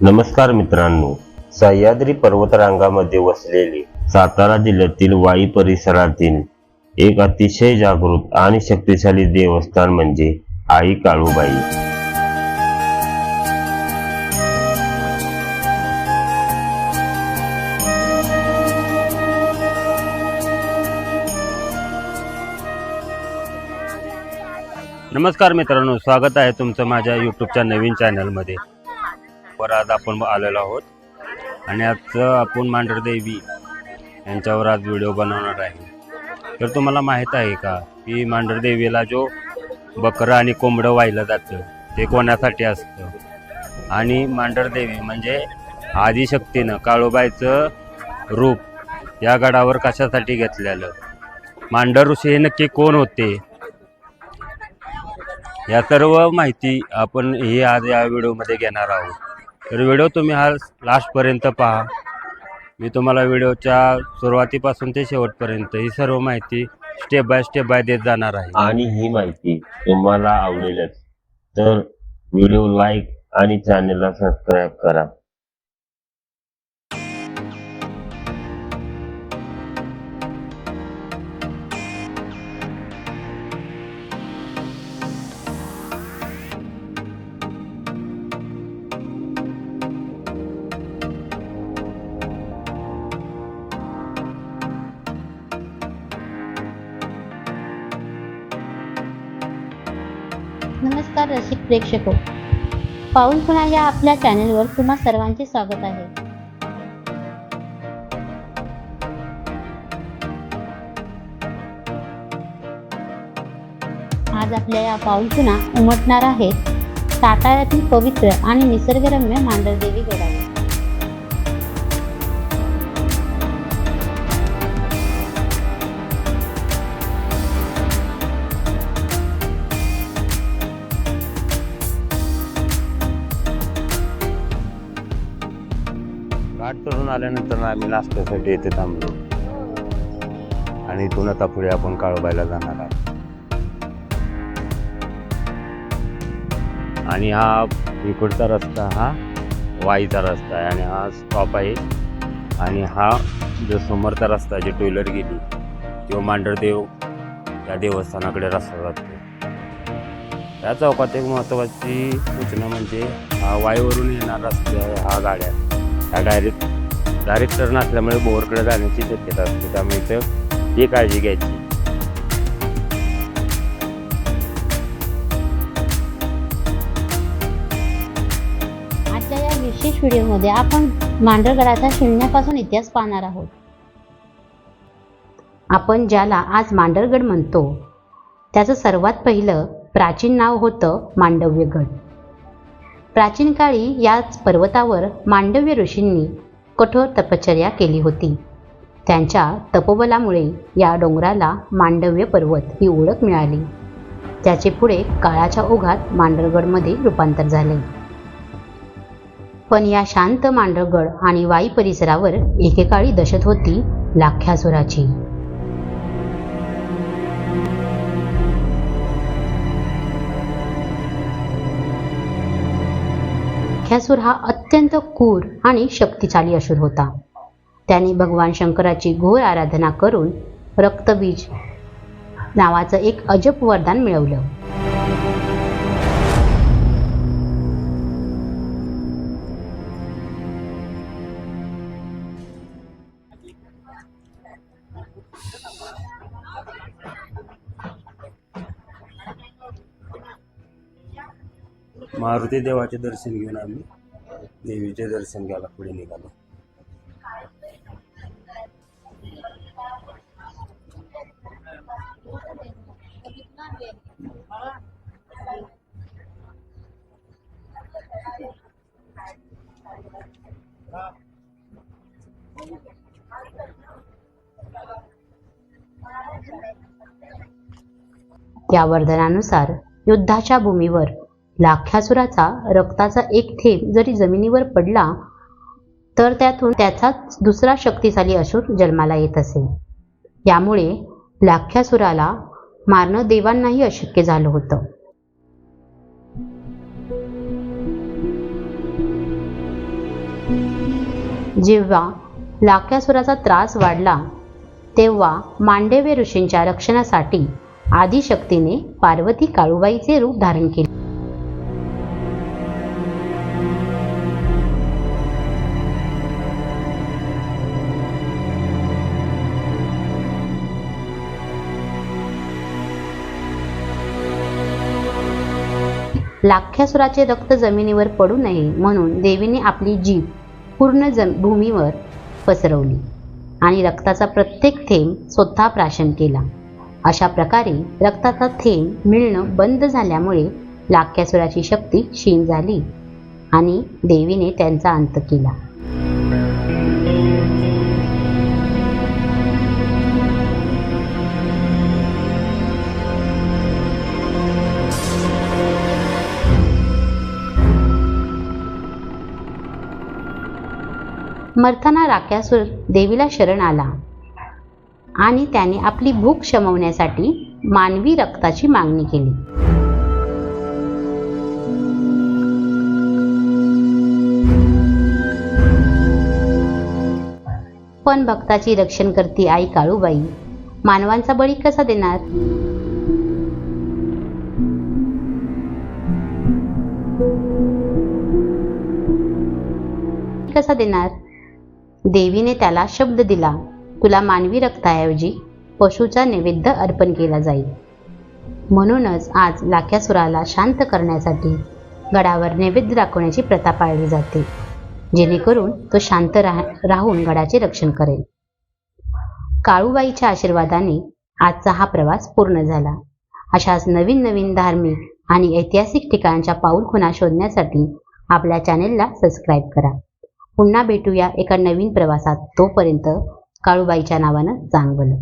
नमस्कार मित्रांनो, सह्याद्री पर्वतरांगामध्ये वसलेले सातारा जिल्ह्यातील वाई परिसरातील एक अतिशय जागृत आणि शक्तिशाली देवस्थान म्हणजे आई काळूबाई। नमस्कार मित्रांनो, स्वागत आहे तुमचं माझ्या यूट्यूबच्या नवीन चॅनलमध्ये। आज आपण आलेलो आहोत आणि आज आपण मांढरदेवी यांच्यावर आज व्हिडिओ बनवणार आहे। तर तुम्हाला माहित आहे का की मांढरदेवीला जो बकरा आणि कोंबडं वाहिलं जातं ते कोणासाठी असतं आणि मांढरदेवी म्हणजे आदिशक्तीनं काळूबाईचं रूप या गडावर कशासाठी घेतलेलं, मांढर ऋषी हे नक्की कोण होते, या सर्व माहिती आपण आज या व्हिडिओमध्ये घेणार आहोत। तर व्हिडिओ तुम्ही हा लास्टपर्यंत पहा। मी तुम्हाला व्हिडिओच्या सुरुवातीपासून ते शेवटपर्यंत ही सर्व माहिती स्टेप बाय देत जाणार आहे। आणि ही माहिती तुम्हाला आवडेलच तर व्हिडिओ लाईक आणि चॅनलला सबस्क्राईब करा। नमस्कार रसिक प्रेक्षक, पाऊलखुणा या आपल्या चॅनेलवर तुम्हा सर्वांचे स्वागत आहे। आज आपल्या या पाऊलखुणा उमटणार आहेत साताऱ्यातील पवित्र आणि निसर्गरम्य मांढरदेवी गडावर। घाट चढून आल्यानंतर आम्ही नाश्त्यासाठी येथे थांबलो आणि इथून आता पुढे आपण काळूबाईला जाणार आहोत। आणि हा इकडचा रस्ता हा वाईचा रस्ता आहे आणि हा स्टॉप आहे आणि हा जो समोरचा रस्ता जी टू व्हीलर गेली किंवा मांढरदेव या देवस्थानाकडे रस्ता जातो। या चौकात एक महत्त्वाची सूचना म्हणजे हा वाईवरून येणार रस्ता हा गाड्या ह्या डायरेक्ट टर्न असल्यामुळे बोरकडे जाण्याची शक्यता असते, त्यामुळे इथं ही काळजी घ्यायची। आजच्या या विशेष व्हिडिओमध्ये आपण मांढरगडाचा शून्यापासून इतिहास पाहणार आहोत। आपण ज्याला आज मांढरगड म्हणतो त्याचं सर्वात पहिलं प्राचीन नाव होतं मांडव्यगड। प्राचीन काळी याच पर्वतावर मांडव्य ऋषींनी कठोर तपश्चर्या केली होती। त्यांच्या तपोबलामुळे या डोंगराला मांडव्य पर्वत ही ओळख मिळाली। त्याचे पुढे काळाच्या ओघात मांढरगडमध्ये रूपांतर झाले। पण या शांत मांढरगड आणि वाई परिसरावर एकेकाळी दहशत होती लाख्यासुराची। लाख्यासूर हा अत्यंत क्रूर आणि शक्तिशाली असुर होता। त्याने भगवान शंकराची घोर आराधना करून रक्तबीज नावाचं एक अजब वरदान मिळवलं। मारुती देवाचे दर्शन घेऊन आम्ही देवीचे दर्शन घ्यायला पुढे निघालो। त्या वरदानानुसार युद्धाच्या भूमीवर लाख्यासुराचा रक्ताचा एक थेंब जरी जमिनीवर पडला तर त्यातून त्याचाच दुसरा शक्तिशाली असुर जन्माला येत असे। यामुळे लाख्यासुराला मारणं देवांनाही अशक्य झालं होतं। जेव्हा लाक्यासुराचा त्रास वाढला तेव्हा मांडव्य ऋषींच्या रक्षणासाठी आदिशक्तीने पार्वती काळूबाईचे रूप धारण केले. लाख्यासुराचे रक्त जमिनीवर पडू नये म्हणून देवीने आपली जीभ पूर्ण भूमीवर पसरवली आणि रक्ताचा प्रत्येक थेंब स्वतः प्राशन केला. अशा प्रकारे रक्ताचा थेंब मिळणं बंद झाल्यामुळे लाख्यासुराची शक्ती क्षीण झाली आणि देवीने त्यांचा अंत केला. मरताना राक्यासूर देवीला शरण आला आणि त्याने आपली भूक शमवण्यासाठी मानवी रक्ताची मागणी केली. पण भक्ताची रक्षण करती आई काळूबाई मानवांचा बळी कसा देणार? कसा देणार? देवीने त्याला शब्द दिला, तुला मानवी रक्ताऐवजी पशुचा नैवेद्य अर्पण केला जाईल. म्हणूनच आज लाख्यासुराला शांत करण्यासाठी गडावर नैवेद्य दाखवण्याची प्रथा पाळली जाते, जेणेकरून तो शांत राहून गडाचे रक्षण करेल. काळूबाईच्या आशीर्वादाने आजचा हा प्रवास पूर्ण झाला. अशाच नवीन नवीन धार्मिक आणि ऐतिहासिक ठिकाणांच्या पाऊलखुणा शोधण्यासाठी आपल्या चॅनेलला सबस्क्राईब करा. पुन्हा भेटूया एका नवीन प्रवासात. तोपर्यंत काळूबाईच्या नावानं चांगलं.